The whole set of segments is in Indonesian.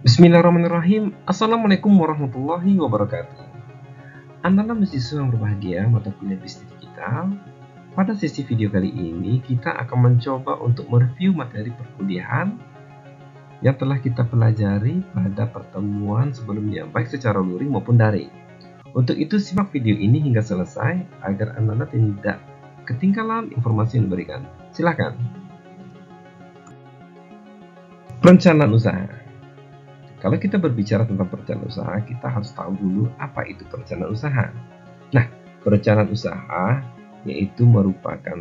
Bismillahirrahmanirrahim. Assalamualaikum warahmatullahi wabarakatuh. Anak-anak mahasiswa yang berbahagia mata kuliah bisnis digital. Pada sesi video kali ini kita akan mencoba untuk mereview materi perkuliahan yang telah kita pelajari pada pertemuan sebelumnya, baik secara luring maupun daring. Untuk itu simak video ini hingga selesai agar anak-anak tidak ketinggalan informasi yang diberikan. Silakan. Perencanaan usaha. Kalau kita berbicara tentang perencanaan usaha, kita harus tahu dulu apa itu perencanaan usaha. Nah, perencanaan usaha yaitu merupakan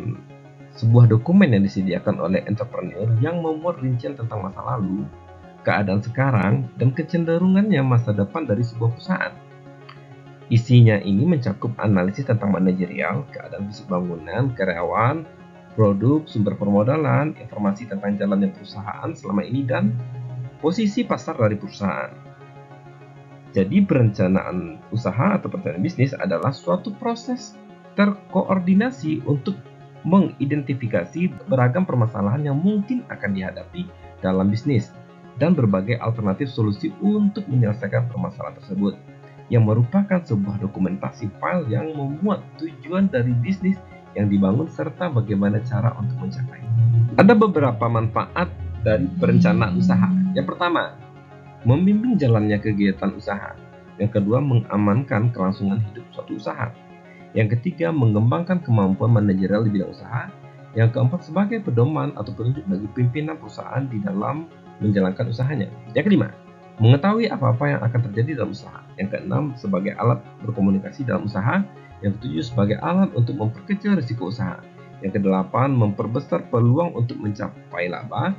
sebuah dokumen yang disediakan oleh entrepreneur yang memuat rincian tentang masa lalu, keadaan sekarang, dan kecenderungannya masa depan dari sebuah perusahaan. Isinya ini mencakup analisis tentang manajerial, keadaan fisik bangunan, karyawan, produk, sumber permodalan, informasi tentang jalannya perusahaan selama ini, dan posisi pasar dari perusahaan. Jadi perencanaan usaha atau perencanaan bisnis adalah suatu proses terkoordinasi untuk mengidentifikasi beragam permasalahan yang mungkin akan dihadapi dalam bisnis dan berbagai alternatif solusi untuk menyelesaikan permasalahan tersebut, yang merupakan sebuah dokumentasi file yang memuat tujuan dari bisnis yang dibangun serta bagaimana cara untuk mencapai. Ada beberapa manfaat dari perencanaan usaha. Yang pertama, membimbing jalannya kegiatan usaha. Yang kedua, mengamankan kelangsungan hidup suatu usaha. Yang ketiga, mengembangkan kemampuan manajerial di bidang usaha. Yang keempat, sebagai pedoman atau petunjuk bagi pimpinan perusahaan di dalam menjalankan usahanya. Yang kelima, mengetahui apa-apa yang akan terjadi dalam usaha. Yang keenam, sebagai alat berkomunikasi dalam usaha. Yang ketujuh, sebagai alat untuk memperkecil risiko usaha. Yang kedelapan, memperbesar peluang untuk mencapai laba.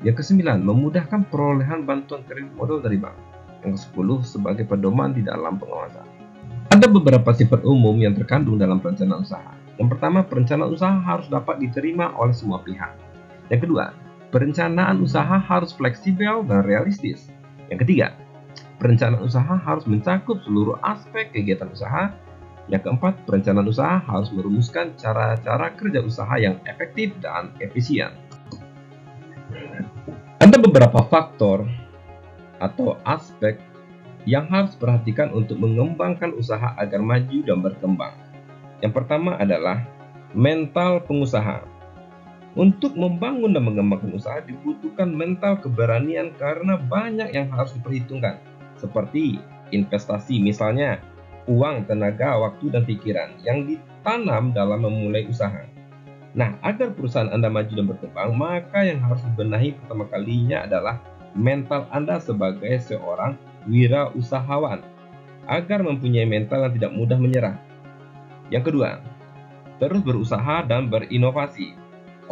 Yang kesembilan, memudahkan perolehan bantuan kredit modal dari bank. Yang kesepuluh, sebagai pedoman di dalam pengawasan. Ada beberapa sifat umum yang terkandung dalam perencanaan usaha. Yang pertama, perencanaan usaha harus dapat diterima oleh semua pihak. Yang kedua, perencanaan usaha harus fleksibel dan realistis. Yang ketiga, perencanaan usaha harus mencakup seluruh aspek kegiatan usaha. Yang keempat, perencanaan usaha harus merumuskan cara-cara kerja usaha yang efektif dan efisien. Ada beberapa faktor atau aspek yang harus diperhatikan untuk mengembangkan usaha agar maju dan berkembang. Yang pertama adalah mental pengusaha. Untuk membangun dan mengembangkan usaha dibutuhkan mental keberanian karena banyak yang harus diperhitungkan, seperti investasi, misalnya uang, tenaga, waktu, dan pikiran yang ditanam dalam memulai usaha. Nah, agar perusahaan Anda maju dan berkembang, maka yang harus dibenahi pertama kalinya adalah mental Anda sebagai seorang wirausahawan, agar mempunyai mental yang tidak mudah menyerah. Yang kedua, terus berusaha dan berinovasi.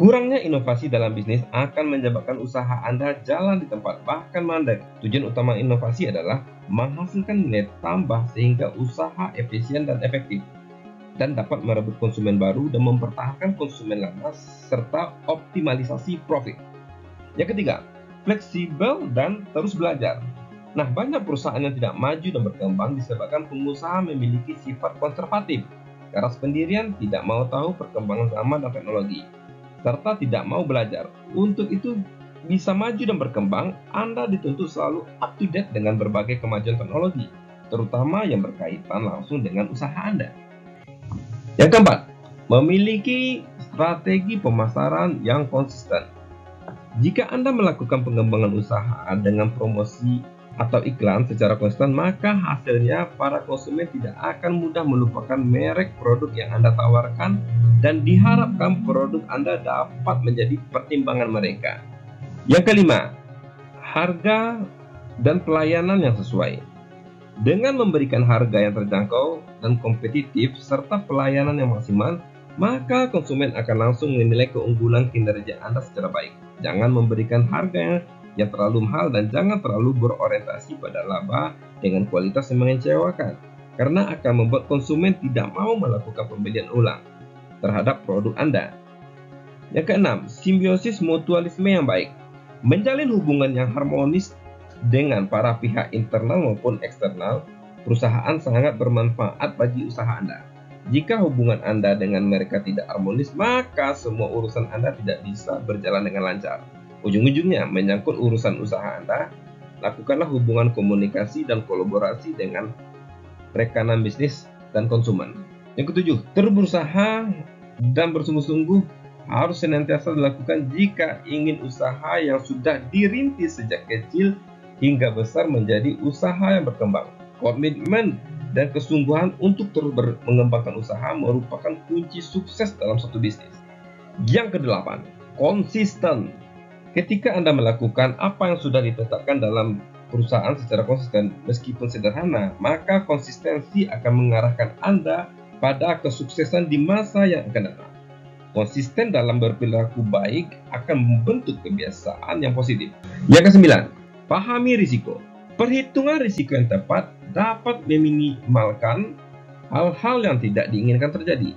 Kurangnya inovasi dalam bisnis akan menyebabkan usaha Anda jalan di tempat, bahkan mandek. Tujuan utama inovasi adalah menghasilkan nilai tambah sehingga usaha efisien dan efektif, dan dapat merebut konsumen baru dan mempertahankan konsumen lama, serta optimalisasi profit. Yang ketiga, fleksibel dan terus belajar. Nah, banyak perusahaan yang tidak maju dan berkembang disebabkan pengusaha memiliki sifat konservatif, keras pendirian, tidak mau tahu perkembangan zaman dan teknologi, serta tidak mau belajar. Untuk itu, bisa maju dan berkembang, Anda dituntut selalu up to date dengan berbagai kemajuan teknologi, terutama yang berkaitan langsung dengan usaha Anda. Yang keempat, memiliki strategi pemasaran yang konsisten. Jika Anda melakukan pengembangan usaha dengan promosi atau iklan secara konsisten, maka hasilnya para konsumen tidak akan mudah melupakan merek produk yang Anda tawarkan, dan diharapkan produk Anda dapat menjadi pertimbangan mereka. Yang kelima, harga dan pelayanan yang sesuai. Dengan memberikan harga yang terjangkau dan kompetitif serta pelayanan yang maksimal, maka konsumen akan langsung menilai keunggulan kinerja Anda secara baik. Jangan memberikan harga yang terlalu mahal dan jangan terlalu berorientasi pada laba dengan kualitas yang mengecewakan, karena akan membuat konsumen tidak mau melakukan pembelian ulang terhadap produk Anda. Yang keenam, simbiosis mutualisme yang baik. Menjalin hubungan yang harmonis dengan para pihak internal maupun eksternal perusahaan sangat bermanfaat bagi usaha Anda. Jika hubungan Anda dengan mereka tidak harmonis, maka semua urusan Anda tidak bisa berjalan dengan lancar. Ujung-ujungnya menyangkut urusan usaha Anda, lakukanlah hubungan komunikasi dan kolaborasi dengan rekanan bisnis dan konsumen. Yang ketujuh, terus berusaha dan bersungguh-sungguh harus senantiasa dilakukan jika ingin usaha yang sudah dirintis sejak kecil hingga besar menjadi usaha yang berkembang. Komitmen dan kesungguhan untuk terus mengembangkan usaha merupakan kunci sukses dalam suatu bisnis. Yang kedelapan, konsisten. Ketika Anda melakukan apa yang sudah ditetapkan dalam perusahaan secara konsisten meskipun sederhana, maka konsistensi akan mengarahkan Anda pada kesuksesan di masa yang akan datang. Konsisten dalam berperilaku baik akan membentuk kebiasaan yang positif. Yang kesembilan, pahami risiko. Perhitungan risiko yang tepat dapat meminimalkan hal-hal yang tidak diinginkan terjadi.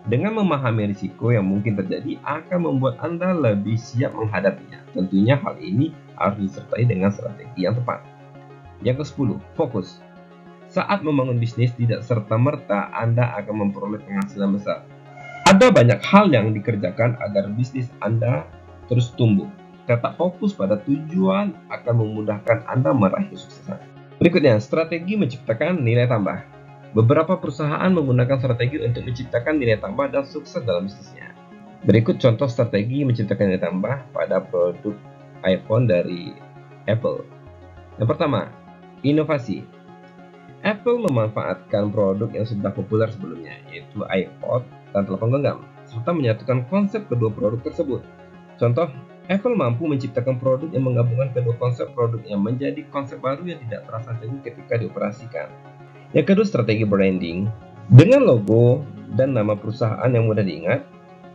Dengan memahami risiko yang mungkin terjadi akan membuat Anda lebih siap menghadapinya. Tentunya hal ini harus disertai dengan strategi yang tepat. Yang ke-10, fokus. Saat membangun bisnis tidak serta-merta Anda akan memperoleh penghasilan besar. Ada banyak hal yang dikerjakan agar bisnis Anda terus tumbuh. Tetap fokus pada tujuan akan memudahkan Anda meraih kesuksesan. Berikutnya, strategi menciptakan nilai tambah. Beberapa perusahaan menggunakan strategi untuk menciptakan nilai tambah dan sukses dalam bisnisnya. Berikut contoh strategi menciptakan nilai tambah pada produk iPhone dari Apple. Yang pertama, inovasi. Apple memanfaatkan produk yang sudah populer sebelumnya, yaitu iPod dan telepon genggam, serta menyatukan konsep kedua produk tersebut. Contoh, Apple mampu menciptakan produk yang menggabungkan kedua konsep produknya menjadi konsep baru yang tidak terasa jauh ketika dioperasikan. Yang kedua, strategi branding. Dengan logo dan nama perusahaan yang mudah diingat,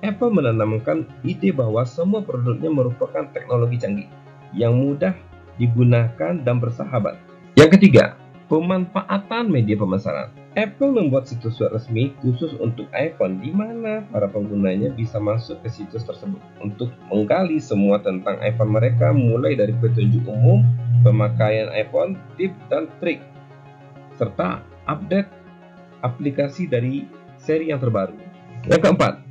Apple menanamkan ide bahwa semua produknya merupakan teknologi canggih yang mudah digunakan dan bersahabat. Yang ketiga, pemanfaatan media pemasaran. Apple membuat situs web resmi khusus untuk iPhone di mana para penggunanya bisa masuk ke situs tersebut untuk menggali semua tentang iPhone mereka, mulai dari petunjuk umum, pemakaian iPhone, tips dan trik, serta update aplikasi dari seri yang terbaru. Yang keempat,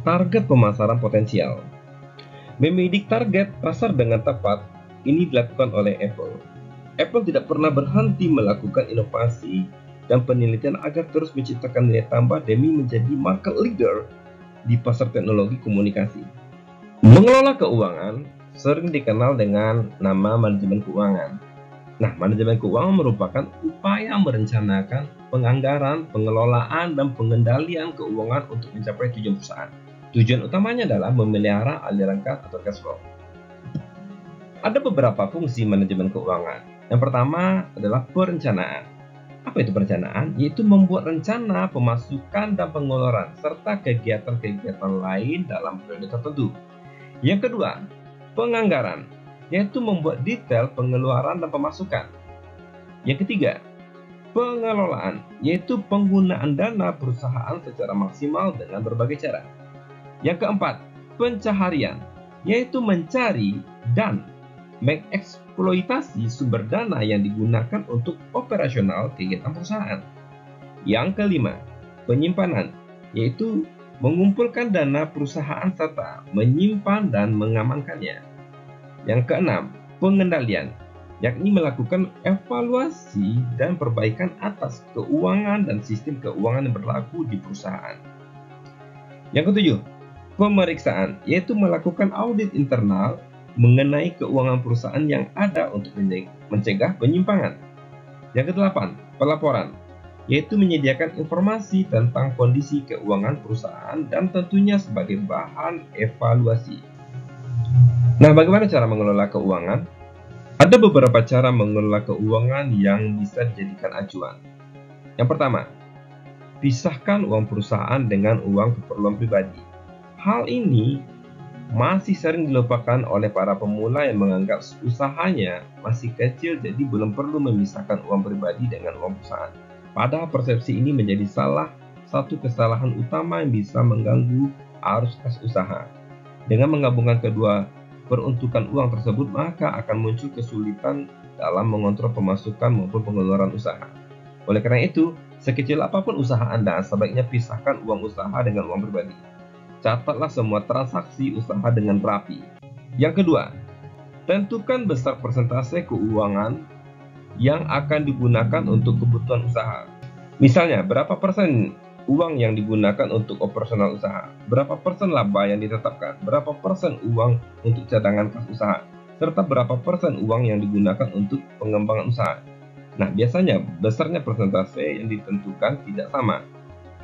target pemasaran potensial. Membidik target pasar dengan tepat ini dilakukan oleh Apple. Apple tidak pernah berhenti melakukan inovasi dan penelitian agar terus menciptakan nilai tambah demi menjadi market leader di pasar teknologi komunikasi. Mengelola keuangan sering dikenal dengan nama manajemen keuangan. Nah, manajemen keuangan merupakan upaya merencanakan penganggaran, pengelolaan, dan pengendalian keuangan untuk mencapai tujuan perusahaan. Tujuan utamanya adalah memelihara aliran kas atau cash flow. Ada beberapa fungsi manajemen keuangan. Yang pertama adalah perencanaan. Apa itu perencanaan? Yaitu membuat rencana pemasukan dan pengeluaran serta kegiatan-kegiatan lain dalam periode tertentu. Yang kedua, penganggaran, yaitu membuat detail pengeluaran dan pemasukan. Yang ketiga, pengelolaan, yaitu penggunaan dana perusahaan secara maksimal dengan berbagai cara. Yang keempat, pencaharian, yaitu mencari dan mengeksploitasi sumber dana yang digunakan untuk operasional kegiatan perusahaan. Yang kelima, penyimpanan, yaitu mengumpulkan dana perusahaan serta menyimpan dan mengamankannya. Yang keenam, pengendalian, yakni melakukan evaluasi dan perbaikan atas keuangan dan sistem keuangan yang berlaku di perusahaan. Yang ketujuh, pemeriksaan, yaitu melakukan audit internal mengenai keuangan perusahaan yang ada untuk mencegah penyimpangan. Yang kedelapan, pelaporan, yaitu menyediakan informasi tentang kondisi keuangan perusahaan dan tentunya sebagai bahan evaluasi. Nah, bagaimana cara mengelola keuangan? Ada beberapa cara mengelola keuangan yang bisa dijadikan acuan. Yang pertama, pisahkan uang perusahaan dengan uang keperluan pribadi. Hal ini masih sering dilupakan oleh para pemula yang menganggap usahanya masih kecil jadi belum perlu memisahkan uang pribadi dengan uang perusahaan. Padahal persepsi ini menjadi salah satu kesalahan utama yang bisa mengganggu arus kas usaha. Dengan menggabungkan kedua peruntukan uang tersebut, maka akan muncul kesulitan dalam mengontrol pemasukan maupun pengeluaran usaha. Oleh karena itu, Sekecil apapun usaha Anda, sebaiknya pisahkan uang usaha dengan uang pribadi. Catatlah semua transaksi usaha dengan rapi. Yang kedua, tentukan besar persentase keuangan yang akan digunakan untuk kebutuhan usaha. Misalnya, berapa persen uang yang digunakan untuk operasional usaha, berapa persen laba yang ditetapkan, berapa persen uang untuk cadangan kas usaha, serta berapa persen uang yang digunakan untuk pengembangan usaha. Nah, biasanya besarnya persentase yang ditentukan tidak sama.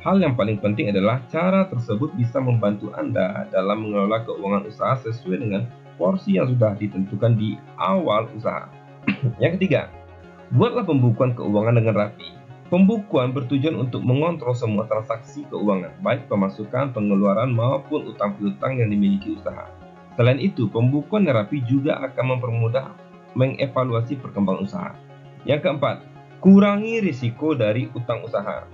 Hal yang paling penting adalah cara tersebut bisa membantu Anda dalam mengelola keuangan usaha sesuai dengan porsi yang sudah ditentukan di awal usaha. Yang ketiga, buatlah pembukuan keuangan dengan rapi. Pembukuan bertujuan untuk mengontrol semua transaksi keuangan, baik pemasukan, pengeluaran, maupun utang piutang yang dimiliki usaha. Selain itu, pembukuan yang rapi juga akan mempermudah mengevaluasi perkembangan usaha. Yang keempat, kurangi risiko dari utang usaha.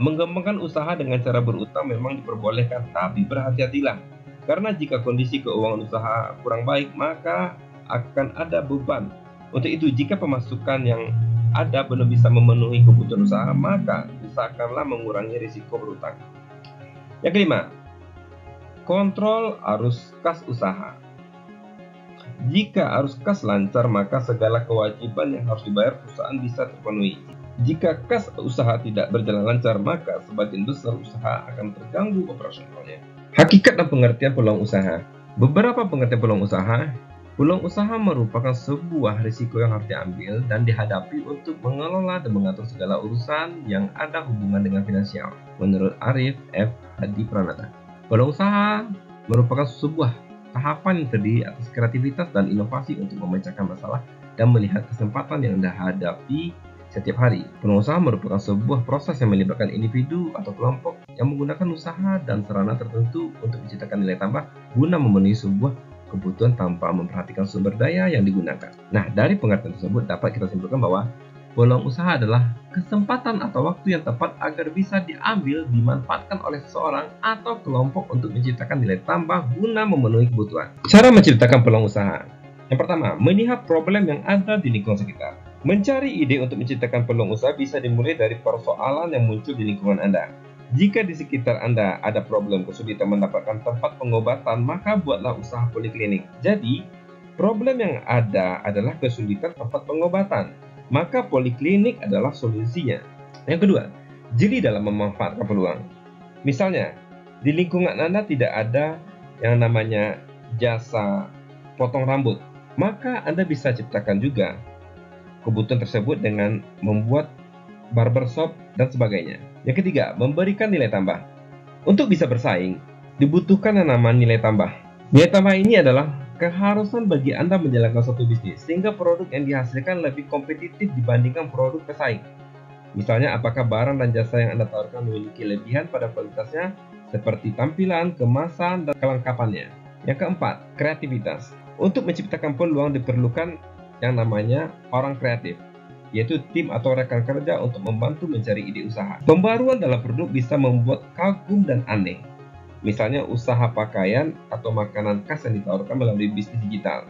Mengembangkan usaha dengan cara berutang memang diperbolehkan, tapi berhati-hatilah. Karena jika kondisi keuangan usaha kurang baik, maka akan ada beban. Untuk itu, jika pemasukan yang ada belum bisa memenuhi kebutuhan usaha, maka usahakanlah mengurangi risiko berutang. Yang kelima, kontrol arus kas usaha. Jika arus kas lancar, maka segala kewajiban yang harus dibayar perusahaan bisa terpenuhi. Jika kas usaha tidak berjalan lancar, maka sebagian besar usaha akan terganggu operasionalnya. Hakikat dan pengertian peluang usaha. Beberapa pengertian peluang usaha. Peluang usaha merupakan sebuah risiko yang harus diambil dan dihadapi untuk mengelola dan mengatur segala urusan yang ada hubungan dengan finansial. Menurut Arif F. Hadi Pranata, peluang usaha merupakan sebuah tahapan yang terdiri atas kreativitas dan inovasi untuk memecahkan masalah dan melihat kesempatan yang dihadapi setiap hari. Peluang usaha merupakan sebuah proses yang melibatkan individu atau kelompok yang menggunakan usaha dan sarana tertentu untuk menciptakan nilai tambah guna memenuhi sebuah kebutuhan tanpa memperhatikan sumber daya yang digunakan. Nah, dari pengertian tersebut dapat kita simpulkan bahwa peluang usaha adalah kesempatan atau waktu yang tepat agar bisa diambil, dimanfaatkan oleh seseorang atau kelompok untuk menciptakan nilai tambah guna memenuhi kebutuhan. Cara menciptakan peluang usaha. Yang pertama, melihat problem yang ada di lingkungan sekitar. Mencari ide untuk menciptakan peluang usaha bisa dimulai dari persoalan yang muncul di lingkungan Anda. Jika di sekitar Anda ada problem kesulitan mendapatkan tempat pengobatan, maka buatlah usaha poliklinik. Jadi, problem yang ada adalah kesulitan tempat pengobatan, maka poliklinik adalah solusinya. Yang kedua, jeli dalam memanfaatkan peluang. Misalnya, di lingkungan Anda tidak ada yang namanya jasa potong rambut, maka Anda bisa ciptakan juga kebutuhan tersebut dengan membuat barbershop dan sebagainya. Yang ketiga, memberikan nilai tambah. Untuk bisa bersaing, dibutuhkan yang namanya nilai tambah. Nilai tambah ini adalah keharusan bagi Anda menjalankan suatu bisnis, sehingga produk yang dihasilkan lebih kompetitif dibandingkan produk pesaing. Misalnya, apakah barang dan jasa yang Anda tawarkan memiliki kelebihan pada kualitasnya, seperti tampilan, kemasan, dan kelengkapannya. Yang keempat, kreativitas. Untuk menciptakan peluang diperlukan yang namanya orang kreatif, yaitu tim atau rekan kerja untuk membantu mencari ide usaha. Pembaruan dalam produk bisa membuat kagum dan aneh. Misalnya usaha pakaian atau makanan khas yang ditawarkan melalui bisnis digital,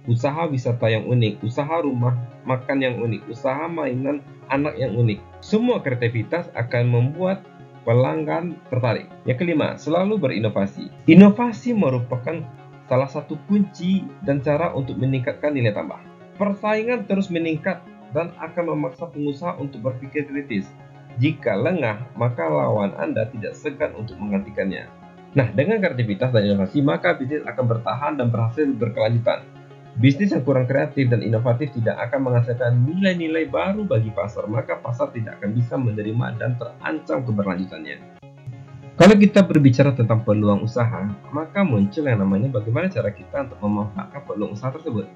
usaha wisata yang unik, usaha rumah makan yang unik, usaha mainan anak yang unik. Semua kreativitas akan membuat pelanggan tertarik. Yang kelima, selalu berinovasi. Inovasi merupakan salah satu kunci dan cara untuk meningkatkan nilai tambah. Persaingan terus meningkat dan akan memaksa pengusaha untuk berpikir kritis. Jika lengah, maka lawan Anda tidak segan untuk menggantikannya. Nah, dengan kreativitas dan inovasi, maka bisnis akan bertahan dan berhasil berkelanjutan. Bisnis yang kurang kreatif dan inovatif tidak akan menghasilkan nilai-nilai baru bagi pasar, maka pasar tidak akan bisa menerima dan terancam keberlanjutannya. Kalau kita berbicara tentang peluang usaha, maka muncul yang namanya bagaimana cara kita untuk memanfaatkan peluang usaha tersebut.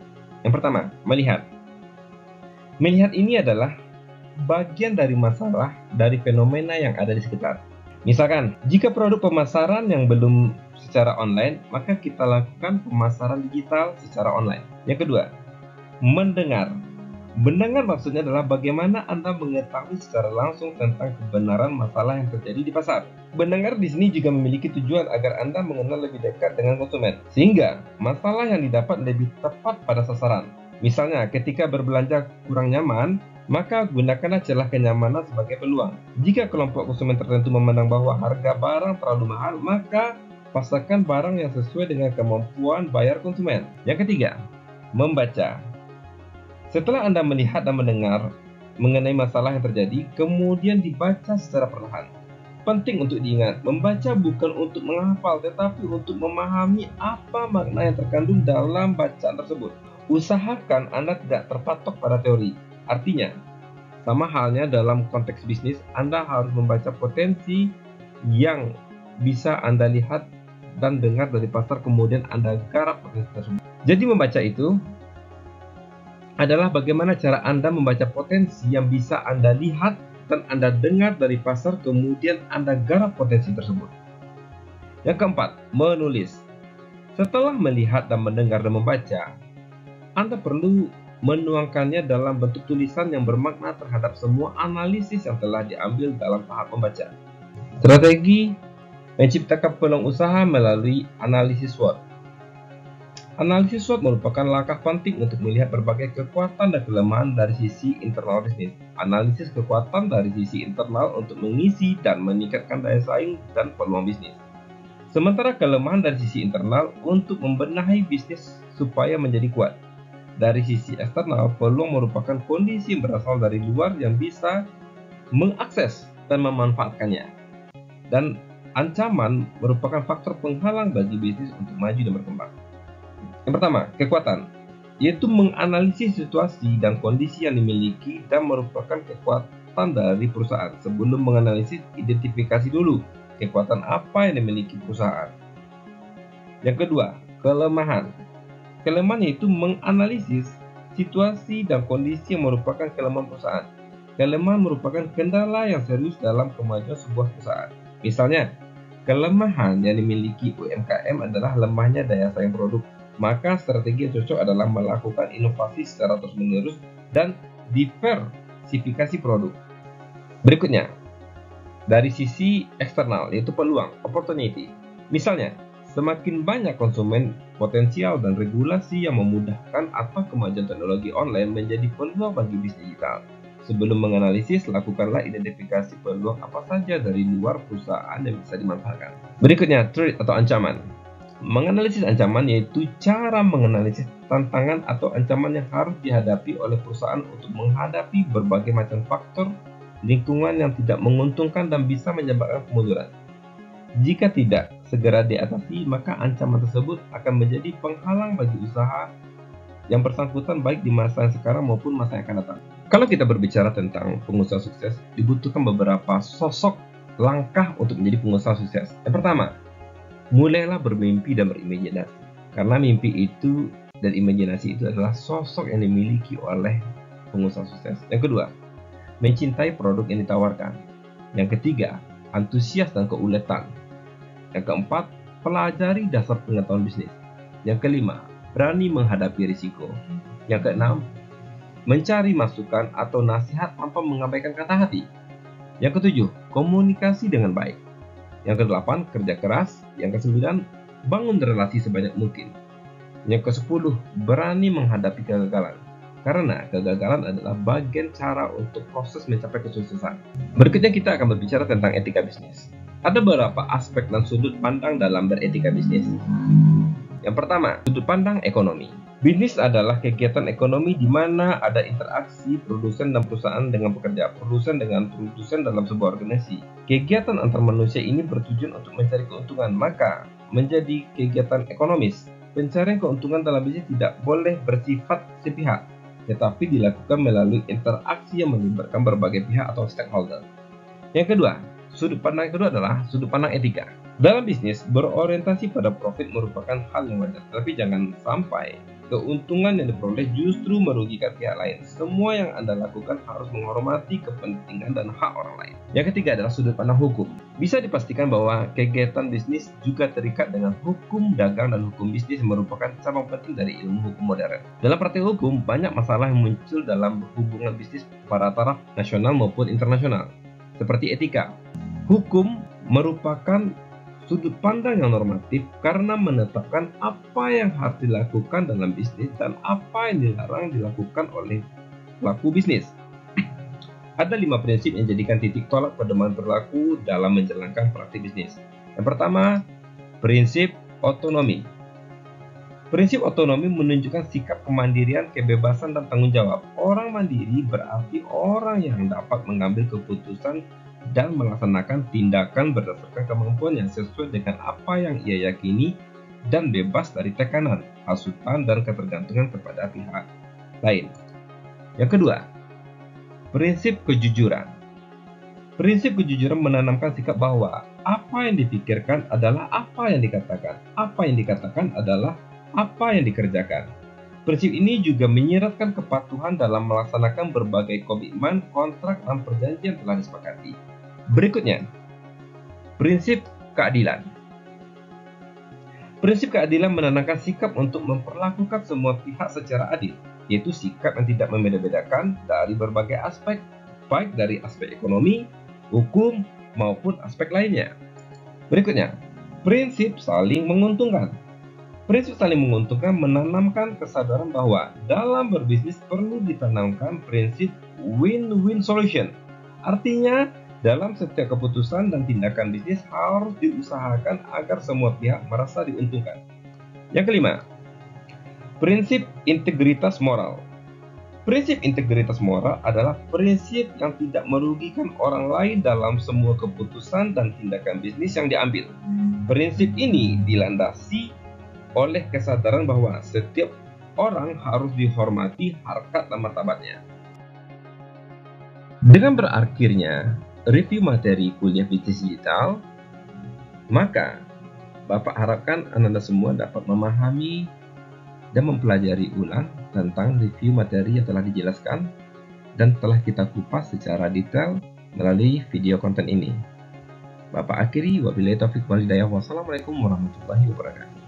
Yang pertama, melihat. Melihat ini adalah bagian dari masalah dari fenomena yang ada di sekitar. Misalkan, jika produk pemasaran yang belum secara online, maka kita lakukan pemasaran digital secara online. Yang kedua, mendengar. Mendengar maksudnya adalah bagaimana Anda mengetahui secara langsung tentang kebenaran masalah yang terjadi di pasar. Mendengar di sini juga memiliki tujuan agar Anda mengenal lebih dekat dengan konsumen, sehingga masalah yang didapat lebih tepat pada sasaran. Misalnya, ketika berbelanja kurang nyaman, maka gunakanlah celah kenyamanan sebagai peluang. Jika kelompok konsumen tertentu memandang bahwa harga barang terlalu mahal, maka pasarkan barang yang sesuai dengan kemampuan bayar konsumen. Yang ketiga, membaca. Setelah Anda melihat dan mendengar mengenai masalah yang terjadi, kemudian dibaca secara perlahan. Penting untuk diingat, membaca bukan untuk menghafal, tetapi untuk memahami apa makna yang terkandung dalam bacaan tersebut. Usahakan Anda tidak terpatok pada teori. Artinya, sama halnya dalam konteks bisnis, Anda harus membaca potensi yang bisa Anda lihat dan dengar dari pasar, kemudian Anda garap potensi tersebut. Jadi membaca itu adalah bagaimana cara Anda membaca potensi yang bisa Anda lihat dan Anda dengar dari pasar, kemudian Anda garap potensi tersebut. Yang keempat, menulis. Setelah melihat dan mendengar dan membaca, Anda perlu menuangkannya dalam bentuk tulisan yang bermakna terhadap semua analisis yang telah diambil dalam tahap membaca. Strategi menciptakan peluang usaha melalui analisis SWOT. Analisis SWOT merupakan langkah penting untuk melihat berbagai kekuatan dan kelemahan dari sisi internal bisnis. Analisis kekuatan dari sisi internal untuk mengisi dan meningkatkan daya saing dan peluang bisnis. Sementara kelemahan dari sisi internal untuk membenahi bisnis supaya menjadi kuat. Dari sisi eksternal, peluang merupakan kondisi yang berasal dari luar yang bisa mengakses dan memanfaatkannya. Dan ancaman merupakan faktor penghalang bagi bisnis untuk maju dan berkembang. Yang pertama, kekuatan, yaitu menganalisis situasi dan kondisi yang dimiliki dan merupakan kekuatan dari perusahaan. Sebelum menganalisis, identifikasi dulu kekuatan apa yang dimiliki perusahaan. Yang kedua, kelemahan. Kelemahan yaitu menganalisis situasi dan kondisi yang merupakan kelemahan perusahaan. Kelemahan merupakan kendala yang serius dalam kemajuan sebuah perusahaan. Misalnya, kelemahan yang dimiliki UMKM adalah lemahnya daya saing produk. Maka strategi yang cocok adalah melakukan inovasi secara terus-menerus dan diversifikasi produk. Berikutnya, dari sisi eksternal yaitu peluang, opportunity. Misalnya, semakin banyak konsumen potensial dan regulasi yang memudahkan atau kemajuan teknologi online menjadi peluang bagi bisnis digital. Sebelum menganalisis, lakukanlah identifikasi peluang apa saja dari luar perusahaan yang bisa dimanfaatkan. Berikutnya, threat atau ancaman. Menganalisis ancaman yaitu cara menganalisis tantangan atau ancaman yang harus dihadapi oleh perusahaan untuk menghadapi berbagai macam faktor lingkungan yang tidak menguntungkan dan bisa menyebabkan kemunduran. Jika tidak segera diatasi, maka ancaman tersebut akan menjadi penghalang bagi usaha yang bersangkutan baik di masa yang sekarang maupun masa yang akan datang. Kalau kita berbicara tentang pengusaha sukses, dibutuhkan beberapa sosok langkah untuk menjadi pengusaha sukses. Yang pertama, mulailah bermimpi dan berimajinasi. Karena mimpi itu dan imajinasi itu adalah sosok yang dimiliki oleh pengusaha sukses. Yang kedua, mencintai produk yang ditawarkan. Yang ketiga, antusias dan keuletan. Yang keempat, pelajari dasar pengetahuan bisnis. Yang kelima, berani menghadapi risiko. Yang keenam, mencari masukan atau nasihat tanpa mengabaikan kata hati. Yang ketujuh, komunikasi dengan baik. Yang kedelapan, kerja keras. Yang kesembilan, bangun relasi sebanyak mungkin. Yang kesepuluh, berani menghadapi kegagalan. Karena kegagalan adalah bagian cara untuk proses mencapai kesuksesan. Berikutnya kita akan berbicara tentang etika bisnis. Ada beberapa aspek dan sudut pandang dalam beretika bisnis. Yang pertama, sudut pandang ekonomi. Bisnis adalah kegiatan ekonomi di mana ada interaksi produsen dan perusahaan dengan pekerja, produsen dengan produsen dalam sebuah organisasi. Kegiatan antar manusia ini bertujuan untuk mencari keuntungan, maka menjadi kegiatan ekonomis. Pencarian keuntungan dalam bisnis tidak boleh bersifat sepihak, tetapi dilakukan melalui interaksi yang melibatkan berbagai pihak atau stakeholder. Yang kedua, sudut pandang kedua adalah sudut pandang etika. Dalam bisnis, berorientasi pada profit merupakan hal yang wajar, tapi jangan sampai keuntungan yang diperoleh justru merugikan pihak lain. Semua yang Anda lakukan harus menghormati kepentingan dan hak orang lain. Yang ketiga adalah sudut pandang hukum. Bisa dipastikan bahwa kegiatan bisnis juga terikat dengan hukum dagang dan hukum bisnis yang merupakan cabang penting dari ilmu hukum modern. Dalam praktik hukum, banyak masalah yang muncul dalam hubungan bisnis pada taraf nasional maupun internasional, seperti etika. Hukum merupakan sudut pandang yang normatif karena menetapkan apa yang harus dilakukan dalam bisnis dan apa yang dilarang dilakukan oleh pelaku bisnis. Ada 5 prinsip yang jadikan titik tolak pedoman perilaku dalam menjalankan praktik bisnis. Yang pertama, prinsip otonomi. Prinsip otonomi menunjukkan sikap kemandirian, kebebasan, dan tanggung jawab. Orang mandiri berarti orang yang dapat mengambil keputusan dan melaksanakan tindakan berdasarkan kemampuan yang sesuai dengan apa yang ia yakini dan bebas dari tekanan, hasutan, dan ketergantungan kepada pihak lain. Yang kedua, prinsip kejujuran. Prinsip kejujuran menanamkan sikap bahwa apa yang dipikirkan adalah apa yang dikatakan, apa yang dikatakan adalah apa yang dikerjakan. Prinsip ini juga menyiratkan kepatuhan dalam melaksanakan berbagai komitmen, kontrak, dan perjanjian telah disepakati. Berikutnya, prinsip keadilan. Prinsip keadilan menanamkan sikap untuk memperlakukan semua pihak secara adil, yaitu sikap yang tidak membeda-bedakan dari berbagai aspek, baik dari aspek ekonomi, hukum, maupun aspek lainnya. Berikutnya, prinsip saling menguntungkan. Prinsip saling menguntungkan menanamkan kesadaran bahwa dalam berbisnis perlu ditanamkan prinsip win-win solution. Artinya, dalam setiap keputusan dan tindakan bisnis harus diusahakan agar semua pihak merasa diuntungkan. Yang kelima, prinsip integritas moral. Prinsip integritas moral adalah prinsip yang tidak merugikan orang lain dalam semua keputusan dan tindakan bisnis yang diambil. Prinsip ini dilandasi oleh kesadaran bahwa setiap orang harus dihormati harkat dan martabatnya. Dengan berakhirnya review materi kuliah bisnis digital, maka Bapak harapkan Anda semua dapat memahami dan mempelajari ulang tentang review materi yang telah dijelaskan dan telah kita kupas secara detail melalui video konten ini. Bapak akhiri, wabillahi taufiq wal hidayah. Wassalamualaikum warahmatullahi wabarakatuh.